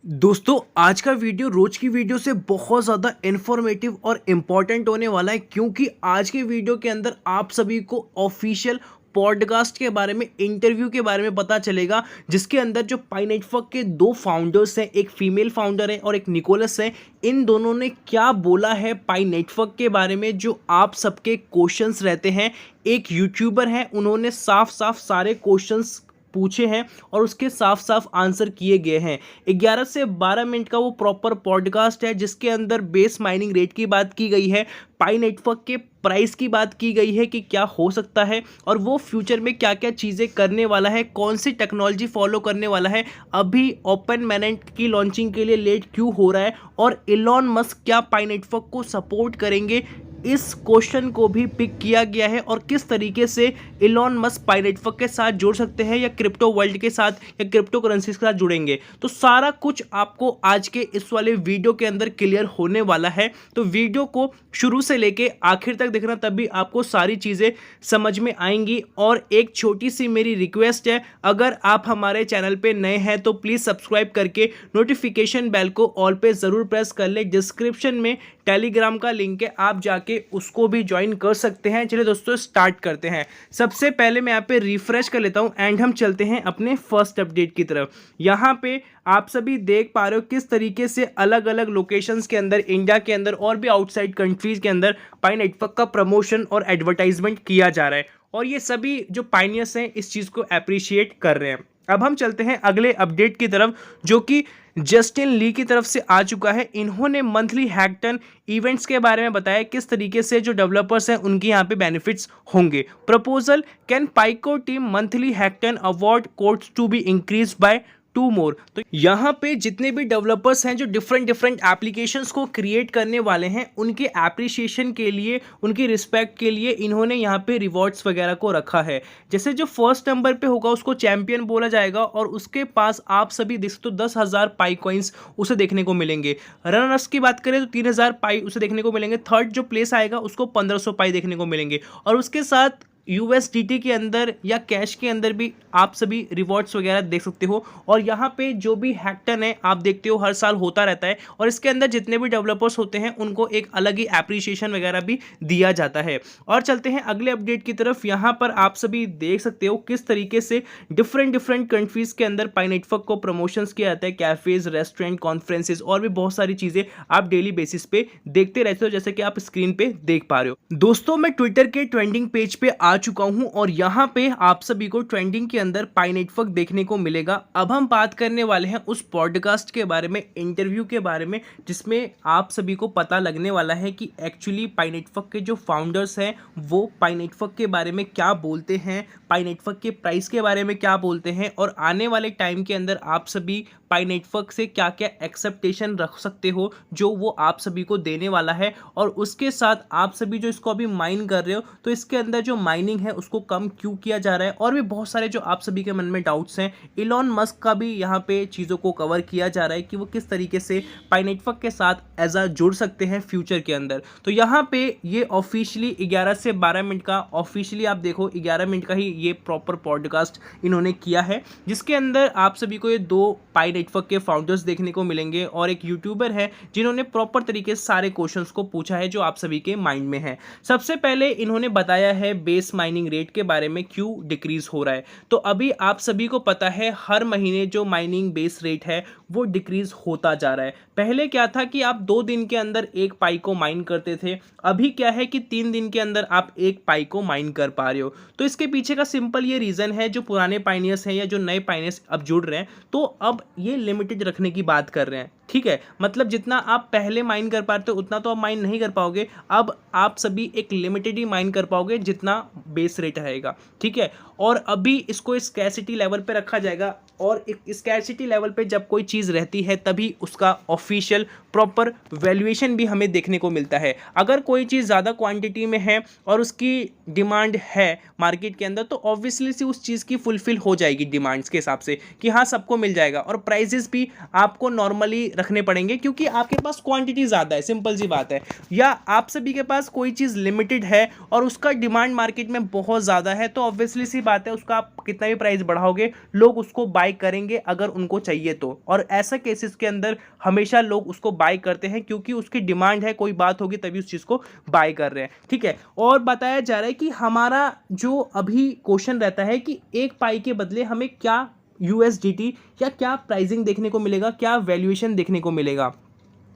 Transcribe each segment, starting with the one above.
दोस्तों आज का वीडियो रोज की वीडियो से बहुत ज़्यादा इन्फॉर्मेटिव और इम्पॉर्टेंट होने वाला है क्योंकि आज के वीडियो के अंदर आप सभी को ऑफिशियल पॉडकास्ट के बारे में इंटरव्यू के बारे में पता चलेगा जिसके अंदर जो पाई नेटवर्क के दो फाउंडर्स हैं, एक फीमेल फाउंडर है और एक निकोलस है। इन दोनों ने क्या बोला है पाई नेटवर्क के बारे में जो आप सबके क्वेश्चंस रहते हैं। एक यूट्यूबर है, उन्होंने साफ साफ सारे क्वेश्चंस पूछे हैं और उसके साफ साफ आंसर किए गए हैं। 11 से 12 मिनट का वो प्रॉपर पॉडकास्ट है जिसके अंदर बेस माइनिंग रेट की बात की गई है, पाई नेटवर्क के प्राइस की बात की गई है कि क्या हो सकता है और वो फ्यूचर में क्या क्या चीज़ें करने वाला है, कौन सी टेक्नोलॉजी फॉलो करने वाला है, अभी ओपन मैनेंट की लॉन्चिंग के लिए लेट क्यों हो रहा है और इलॉन मस्क क्या पाई नेटवर्क को सपोर्ट करेंगे। इस क्वेश्चन को भी पिक किया गया है और किस तरीके से इलॉन मस्क पाई नेटवर्क के साथ जुड़ सकते हैं या क्रिप्टो वर्ल्ड के साथ या क्रिप्टो करेंसीज के साथ जुड़ेंगे। तो सारा कुछ आपको आज के इस वाले वीडियो के अंदर क्लियर होने वाला है। तो वीडियो को शुरू से लेके आखिर तक देखना, तभी आपको सारी चीज़ें समझ में आएंगी। और एक छोटी सी मेरी रिक्वेस्ट है, अगर आप हमारे चैनल पे नए हैं तो प्लीज़ सब्सक्राइब करके नोटिफिकेशन बेल को ऑल पे ज़रूर प्रेस कर ले। डिस्क्रिप्शन में टेलीग्राम का लिंक है, आप जाके उसको भी ज्वाइन कर सकते हैं। चलिए दोस्तों स्टार्ट करते हैं। सबसे पहले मैं यहाँ पे रिफ्रेश कर लेता हूँ एंड हम चलते हैं अपने फर्स्ट अपडेट की तरफ। यहाँ पे आप सभी देख पा रहे हो किस तरीके से अलग अलग लोकेशंस के अंदर, इंडिया के अंदर और भी आउटसाइड कंट्रीज के अंदर पाई नेटवर्क का प्रमोशन और एडवर्टाइजमेंट किया जा रहा है और ये सभी जो पाइनियर्स हैं इस चीज़ को अप्रिशिएट कर रहे हैं। अब हम चलते हैं अगले अपडेट की तरफ जो कि जस्टिन ली की तरफ से आ चुका है। इन्होंने मंथली हैकटन इवेंट्स के बारे में बताया किस तरीके से जो डेवलपर्स हैं उनकी यहाँ पे बेनिफिट्स होंगे। प्रपोजल, कैन पाइको team monthly hackathon award codes to be increase by 2 more. तो यहाँ पे जितने भी डेवलपर्स हैं जो डिफरेंट डिफरेंट एप्लीकेशंस को क्रिएट करने वाले हैं, उनके एप्रिसिएशन के लिए, उनकी रिस्पेक्ट के लिए इन्होंने यहाँ पे रिवॉर्ड्स वगैरह को रखा है। जैसे जो फर्स्ट नंबर पे होगा उसको चैंपियन बोला जाएगा और उसके पास आप सभी देख सकते हो 10,000 पाई कॉइन्स उसे देखने को मिलेंगे। रनर्स की बात करें तो 3,000 पाई उसे देखने को मिलेंगे। थर्ड जो प्लेस आएगा उसको 1,500 पाई देखने को मिलेंगे और उसके साथ USDT के अंदर या कैश के अंदर भी आप सभी रिवॉर्ड्स वगैरह देख सकते हो। और यहाँ पे जो भी हैकटन है आप देखते हो हर साल होता रहता है और इसके अंदर जितने भी डेवलपर्स होते हैं उनको एक अलग ही एप्रिसिएशन वगैरह भी दिया जाता है। और चलते हैं अगले अपडेट की तरफ। यहाँ पर आप सभी देख सकते हो किस तरीके से डिफरेंट डिफरेंट कंट्रीज के अंदर पाई नेटवर्क को प्रमोशंस किया जाता है। कैफेज, रेस्टोरेंट, कॉन्फ्रेंसेज और भी बहुत सारी चीज़ें आप डेली बेसिस पे देखते रहते हो जैसे कि आप स्क्रीन पे देख पा रहे हो। दोस्तों मैं ट्विटर के ट्रेंडिंग पेज पे आ चुका हूं और यहां पे आप सभी को ट्रेंडिंग के अंदर पाई नेटवर्क देखने को मिलेगा। अब हम बात करने वाले हैं उस पॉडकास्ट के बारे में, इंटरव्यू के बारे में, जिसमें आप सभी को पता लगने वाला है कि एक्चुअली पाई नेटवर्क के जो फाउंडर्स हैं वो पाई नेटवर्क के बारे में क्या बोलते हैं, पाई नेटवर्क के प्राइस के बारे में क्या बोलते हैं और आने वाले टाइम के अंदर आप सभी पाई नेटवर्क से क्या क्या एक्सेप्टेशन रख सकते हो जो वो आप सभी को देने वाला है। और उसके साथ आप सभी जो इसको अभी माइन कर रहे हो तो इसके अंदर जो माइनिंग है उसको कम क्यों किया जा रहा है और भी बहुत सारे जो आप सभी के मन में डाउट्स हैं। इलॉन मस्क का भी यहाँ पे चीज़ों को कवर किया जा रहा है कि वो किस तरीके से पाई नेटवर्क के साथ एज अ जुड़ सकते हैं फ्यूचर के अंदर। तो यहाँ पे ये ऑफिशियली 11 से 12 मिनट का, ऑफिशियली आप देखो 11 मिनट का ही ये प्रॉपर पॉडकास्ट इन्होंने किया है जिसके अंदर आप सभी को ये दो पाई नेटवर्क के फाउंडर्स देखने को मिलेंगे और एक यूट्यूबर है जिन्होंने प्रॉपर तरीके से सारे क्वेश्चंस को पूछा है जो आप सभी के माइंड में है। सबसे पहले इन्होंने बताया है बेस माइनिंग रेट के बारे में क्यों डिक्रीज हो रहा है। तो अभी आप सभी को पता है हर महीने जो माइनिंग बेस रेट है वो डिक्रीज होता जा रहा है। पहले क्या था कि आप 2 दिन के अंदर एक पाई को माइन करते थे, अभी क्या है कि 3 दिन के अंदर आप एक पाई को माइन कर पा रहे हो। तो इसके पीछे का सिंपल ये रीज़न है, जो पुराने पाइनियर्स हैं या जो नए पाइनियर्स अब जुड़ रहे हैं तो अब ये लिमिटेड रखने की बात कर रहे हैं। ठीक है, मतलब जितना आप पहले माइन कर पाते हो उतना तो आप माइन नहीं कर पाओगे, अब आप सभी एक लिमिटेड ही माइन कर पाओगे जितना बेस रेट रहेगा। ठीक है, और अभी इसको स्कैसिटी लेवल पे रखा जाएगा और स्कैसिटी लेवल पे जब कोई चीज़ रहती है तभी उसका ऑफिशियल प्रॉपर वैल्यूएशन भी हमें देखने को मिलता है। अगर कोई चीज़ ज़्यादा क्वांटिटी में है और उसकी डिमांड है मार्केट के अंदर तो ऑब्वियसली सी उस चीज़ की फुलफिल हो जाएगी डिमांड्स के हिसाब से कि हाँ सबको मिल जाएगा और प्राइजेस भी आपको नॉर्मली रखने पड़ेंगे क्योंकि आपके पास क्वांटिटी ज़्यादा है, सिंपल सी बात है। या आप सभी के पास कोई चीज़ लिमिटेड है और उसका डिमांड मार्केट में बहुत ज़्यादा है, तो ऑब्वियसली सी बात है उसका आप कितना भी प्राइस बढ़ाओगे लोग उसको बाय करेंगे अगर उनको चाहिए तो। और ऐसा केसेस के अंदर हमेशा लोग उसको बाय करते हैं क्योंकि उसकी डिमांड है, कोई बात होगी तभी उस चीज़ को बाय कर रहे हैं, ठीक है। और बताया जा रहा है कि हमारा जो अभी क्वेश्चन रहता है कि एक पाई के बदले हमें क्या यूएसडीटी या क्या प्राइसिंग देखने को मिलेगा, क्या वैल्यूएशन देखने को मिलेगा।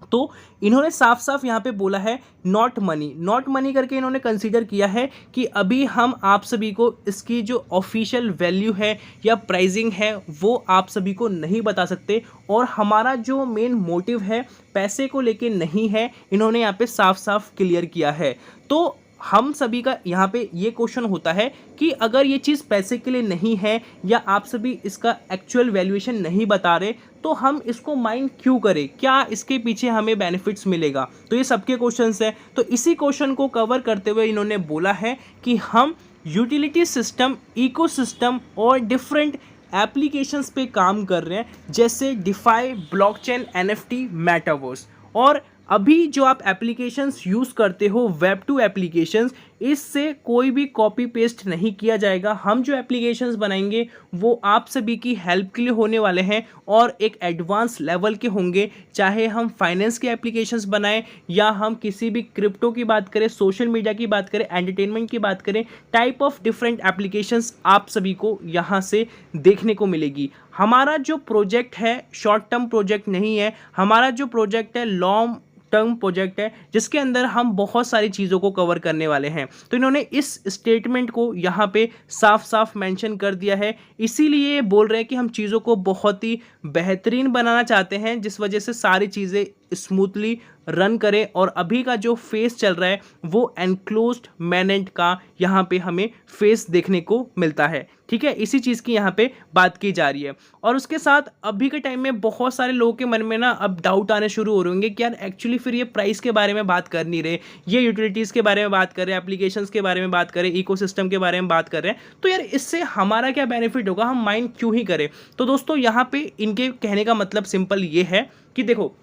तो इन्होंने साफ साफ यहाँ पे बोला है नॉट मनी, नॉट मनी करके इन्होंने कंसीडर किया है कि अभी हम आप सभी को इसकी जो ऑफिशियल वैल्यू है या प्राइसिंग है वो आप सभी को नहीं बता सकते, और हमारा जो मेन मोटिव है पैसे को लेके नहीं है, इन्होंने यहाँ पे साफ साफ क्लियर किया है। तो हम सभी का यहाँ पे ये क्वेश्चन होता है कि अगर ये चीज़ पैसे के लिए नहीं है या आप सभी इसका एक्चुअल वैल्यूएशन नहीं बता रहे तो हम इसको माइंड क्यों करें, क्या इसके पीछे हमें बेनिफिट्स मिलेगा। तो ये सबके क्वेश्चंस हैं। तो इसी क्वेश्चन को कवर करते हुए इन्होंने बोला है कि हम यूटिलिटी सिस्टम, इकोसिस्टम और डिफरेंट एप्लीकेशंस पे काम कर रहे हैं, जैसे डिफाई, ब्लॉकचेन, एनएफटी, मेटावर्स। और अभी जो आप एप्लीकेशंस यूज़ करते हो वेब टू एप्लीकेशंस, इससे कोई भी कॉपी पेस्ट नहीं किया जाएगा। हम जो एप्लीकेशंस बनाएंगे वो आप सभी की हेल्प के लिए होने वाले हैं और एक एडवांस लेवल के होंगे, चाहे हम फाइनेंस के एप्लीकेशंस बनाएं या हम किसी भी क्रिप्टो की बात करें, सोशल मीडिया की बात करें, एंटरटेनमेंट की बात करें, टाइप ऑफ डिफरेंट एप्लीकेशंस आप सभी को यहाँ से देखने को मिलेगी। हमारा जो प्रोजेक्ट है शॉर्ट टर्म प्रोजेक्ट नहीं है, हमारा जो प्रोजेक्ट है लॉन्ग टर्म प्रोजेक्ट है जिसके अंदर हम बहुत सारी चीज़ों को कवर करने वाले हैं। तो इन्होंने इस स्टेटमेंट को यहाँ पे साफ साफ मेंशन कर दिया है, इसीलिए बोल रहे हैं कि हम चीज़ों को बहुत ही बेहतरीन बनाना चाहते हैं जिस वजह से सारी चीज़ें स्मूथली रन करें। और अभी का जो फेस चल रहा है वो एनक्लोज्ड मैनेंट का यहाँ पे हमें फेस देखने को मिलता है, ठीक है। इसी चीज़ की यहाँ पे बात की जा रही है। और उसके साथ अभी के टाइम में बहुत सारे लोगों के मन में ना अब डाउट आने शुरू हो रहे होंगे कि यार एक्चुअली फिर ये प्राइस के बारे में बात कर नहीं रहे, ये यूटिलिटीज़ के बारे में बात कर रहे हैं, एप्लीकेशंस के बारे में बात करें, इकोसिस्टम के बारे में बात कर रहे हैं, तो यार इससे हमारा क्या बेनिफिट होगा, हम माइंड क्यों ही करें। तो दोस्तों यहाँ पे इनके कहने का मतलब सिंपल ये है कि देखो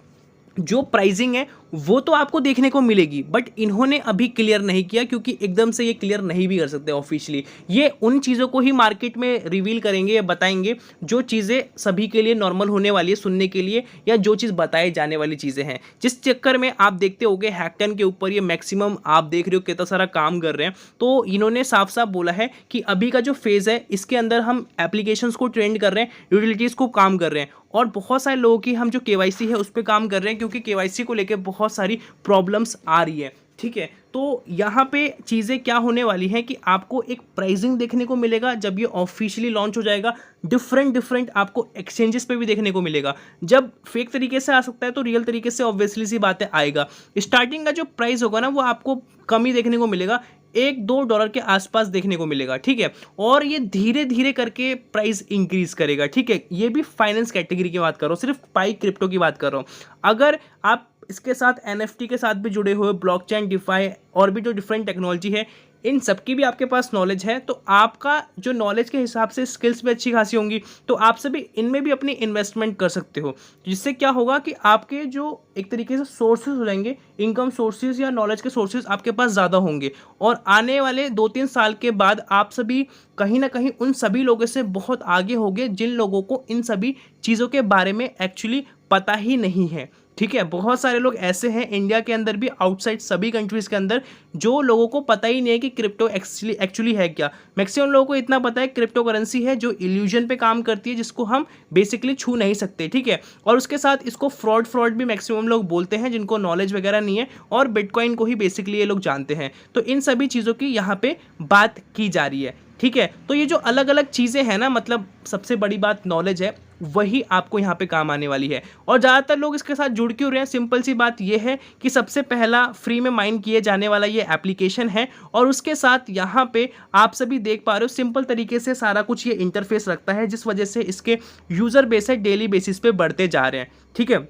जो प्राइसिंग है वो तो आपको देखने को मिलेगी, बट इन्होंने अभी क्लियर नहीं किया क्योंकि एकदम से ये क्लियर नहीं भी कर सकते ऑफिशियली। ये उन चीज़ों को ही मार्केट में रिवील करेंगे या बताएंगे जो चीज़ें सभी के लिए नॉर्मल होने वाली है सुनने के लिए, या जो चीज़ बताए जाने वाली चीज़ें हैं। जिस चक्कर में आप देखते होगे हैकटन के ऊपर ये मैक्सिमम आप देख रहे हो कितना सारा काम कर रहे हैं। तो इन्होंने साफ साफ बोला है कि अभी का जो फेज़ है इसके अंदर हम एप्लीकेशंस को ट्रेंड कर रहे हैं, यूटिलिटीज़ को काम कर रहे हैं, और बहुत सारे लोगों की हम जो केवाईसी है उस पर काम कर रहे हैं क्योंकि केवाईसी को लेकर बहुत सारी प्रॉब्लम्स आ रही है, ठीक है। तो यहाँ पे चीज़ें क्या होने वाली हैं कि आपको एक प्राइसिंग देखने को मिलेगा जब ये ऑफिशियली लॉन्च हो जाएगा, डिफरेंट आपको एक्सचेंजेस पे भी देखने को मिलेगा। जब फेक तरीके से आ सकता है तो रियल तरीके से ऑब्वियसली सी बातें आएगा। स्टार्टिंग का जो प्राइस होगा ना वो आपको कम ही देखने को मिलेगा, $1-2 के आसपास देखने को मिलेगा, ठीक है। और ये धीरे धीरे करके प्राइस इंक्रीज करेगा, ठीक है। ये भी फाइनेंस कैटेगरी की बात कर रहा हूँ, सिर्फ पाई क्रिप्टो की बात कर रहा हूँ। अगर आप इसके साथ एनएफटी के साथ भी जुड़े हुए, ब्लॉकचेन, डिफाई और भी जो डिफरेंट टेक्नोलॉजी है इन सबकी भी आपके पास नॉलेज है, तो आपका जो नॉलेज के हिसाब से स्किल्स भी अच्छी खासी होंगी, तो आप सभी इनमें भी अपनी इन्वेस्टमेंट कर सकते हो, जिससे क्या होगा कि आपके जो एक तरीके से सोर्सेज हो जाएंगे, इनकम सोर्सेज या नॉलेज के सोर्सेज आपके पास ज़्यादा होंगे। और आने वाले 2-3 साल के बाद आप सभी कहीं ना कहीं उन सभी लोगों से बहुत आगे होंगे जिन लोगों को इन सभी चीज़ों के बारे में एक्चुअली पता ही नहीं है, ठीक है। बहुत सारे लोग ऐसे हैं इंडिया के अंदर भी, आउटसाइड सभी कंट्रीज़ के अंदर, जो लोगों को पता ही नहीं है कि क्रिप्टो एक्चुअली है क्या। मैक्सिमम लोगों को इतना पता है क्रिप्टो करेंसी है जो इल्यूजन पे काम करती है, जिसको हम बेसिकली छू नहीं सकते, ठीक है। और उसके साथ इसको फ्रॉड भी मैक्सिमम लोग बोलते हैं जिनको नॉलेज वगैरह नहीं है, और बिटकॉइन को ही बेसिकली ये लोग जानते हैं। तो इन सभी चीज़ों की यहाँ पे बात की जा रही है, ठीक है। तो ये जो अलग अलग चीज़ें हैं ना, मतलब सबसे बड़ी बात नॉलेज है, वही आपको यहाँ पे काम आने वाली है। और ज़्यादातर लोग इसके साथ जुड़ क्यों रहे हैं, सिंपल सी बात ये है कि सबसे पहला फ्री में माइन किए जाने वाला ये एप्लीकेशन है, और उसके साथ यहाँ पे आप सभी देख पा रहे हो सिंपल तरीके से सारा कुछ ये इंटरफेस रखता है, जिस वजह से इसके यूज़र बेस है डेली बेसिस पे बढ़ते जा रहे हैं, ठीक है।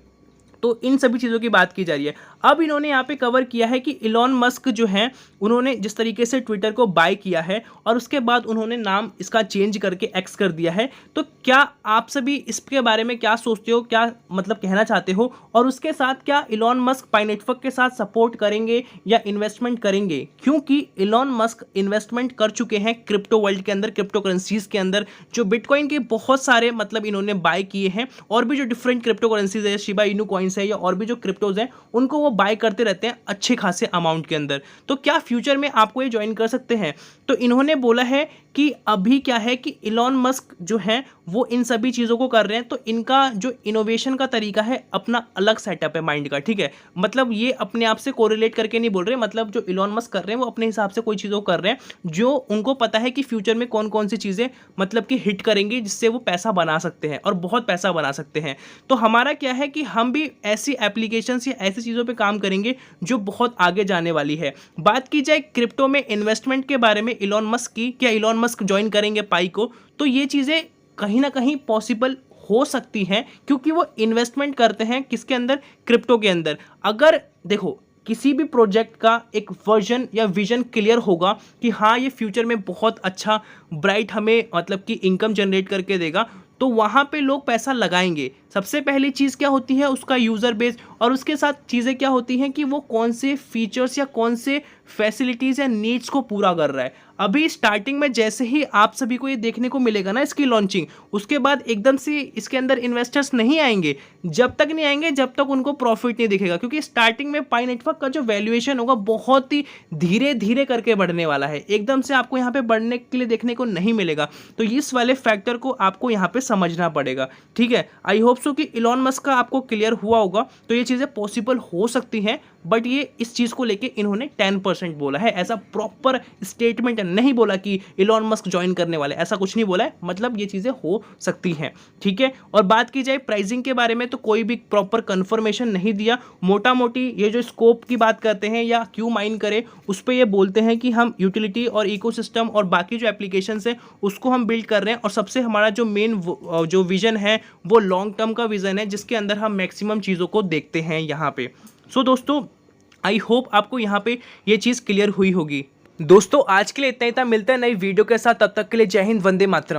तो इन सभी चीज़ों की बात की जा रही है। अब इन्होंने यहाँ पे कवर किया है कि इलॉन मस्क जो हैं उन्होंने जिस तरीके से ट्विटर को बाय किया है और उसके बाद उन्होंने नाम इसका चेंज करके एक्स कर दिया है। तो क्या आप सभी इसके बारे में क्या सोचते हो, क्या मतलब कहना चाहते हो, और उसके साथ क्या इलॉन मस्क पाई नेटवर्क के साथ सपोर्ट करेंगे या इन्वेस्टमेंट करेंगे? क्योंकि इलॉन मस्क इन्वेस्टमेंट कर चुके हैं क्रिप्टो वर्ल्ड के अंदर, क्रिप्टो करेंसीज के अंदर, जो बिटकॉइन के बहुत सारे मतलब इन्होंने बाय किए हैं, और भी जो डिफरेंट क्रिप्टो करेंसीज है, शिबा इनू कॉइन्स है या और भी जो क्रिप्टोज हैं, उनको वो बाय करते रहते हैं अच्छे खासे अमाउंट के अंदर। तो क्या फ्यूचर में आपको ये ज्वाइन कर सकते हैं? तो इन्होंने बोला है कि अभी क्या है कि इलॉन मस्क जो है वो इन सभी चीज़ों को कर रहे हैं, तो इनका जो इनोवेशन का तरीका है अपना अलग सेटअप है माइंड का, ठीक है। मतलब ये अपने आप से कोरिलेट करके नहीं बोल रहे, मतलब जो इलॉन मस्क कर रहे हैं वो अपने हिसाब से कोई चीज़ों को कर रहे हैं जो उनको पता है कि फ्यूचर में कौन कौन सी चीज़ें मतलब कि हिट करेंगी जिससे वो पैसा बना सकते हैं और बहुत पैसा बना सकते हैं। तो हमारा क्या है कि हम भी ऐसी एप्लीकेशंस या ऐसी चीज़ों पे काम करेंगे जो बहुत आगे जाने वाली है। बात की जाए क्रिप्टो में इन्वेस्टमेंट के बारे में इलॉन मस्क की, क्या इलॉन मस्क ज्वाइन करेंगे पाई को, तो ये चीज़ें कहीं ना कहीं पॉसिबल हो सकती हैं क्योंकि वो इन्वेस्टमेंट करते हैं किसके अंदर, क्रिप्टो के अंदर। अगर देखो किसी भी प्रोजेक्ट का एक वर्जन या विजन क्लियर होगा कि हाँ ये फ्यूचर में बहुत अच्छा ब्राइट हमें मतलब कि इनकम जनरेट करके देगा, तो वहाँ पे लोग पैसा लगाएंगे। सबसे पहली चीज़ क्या होती है, उसका यूज़र बेस, और उसके साथ चीज़ें क्या होती हैं कि वो कौन से फीचर्स या कौन से फैसिलिटीज़ या नीड्स को पूरा कर रहा है। अभी स्टार्टिंग में जैसे ही आप सभी को ये देखने को मिलेगा ना इसकी लॉन्चिंग, उसके बाद एकदम से इसके अंदर इन्वेस्टर्स नहीं आएंगे, जब तक नहीं आएंगे जब तक उनको प्रॉफिट नहीं दिखेगा, क्योंकि स्टार्टिंग में पाई नेटवर्क का जो वैल्यूएशन होगा बहुत ही धीरे धीरे करके बढ़ने वाला है, एकदम से आपको यहाँ पे बढ़ने के लिए देखने को नहीं मिलेगा। तो इस वाले फैक्टर को आपको यहाँ पे समझना पड़ेगा, ठीक है। आई होप सो कि इलॉन मस्क का आपको क्लियर हुआ होगा। तो ये चीज़ें पॉसिबल हो सकती हैं, बट ये इस चीज़ को लेके इन्होंने 10% बोला है, ऐसा प्रॉपर स्टेटमेंट नहीं बोला कि इलॉन मस्क ज्वाइन करने वाले, ऐसा कुछ नहीं बोला है, मतलब ये चीज़ें हो सकती हैं, ठीक है। और बात की जाए प्राइसिंग के बारे में तो कोई भी प्रॉपर कंफर्मेशन नहीं दिया। मोटा मोटी ये जो स्कोप की बात करते हैं या क्यों माइन करें उस पर ये बोलते हैं कि हम यूटिलिटी और इकोसिस्टम और बाकी जो एप्लीकेशंस हैं उसको हम बिल्ड कर रहे हैं, और सबसे हमारा जो मेन जो विजन है वो लॉन्ग टर्म का विजन है जिसके अंदर हम मैक्सिमम चीज़ों को देखते हैं यहाँ पे। सो दोस्तों आई होप आपको यहाँ पे ये चीज़ क्लियर हुई होगी। दोस्तों आज के लिए इतना ही था, मिलते हैं नई वीडियो के साथ, तब तक के लिए जय हिंद, वंदे मातरम।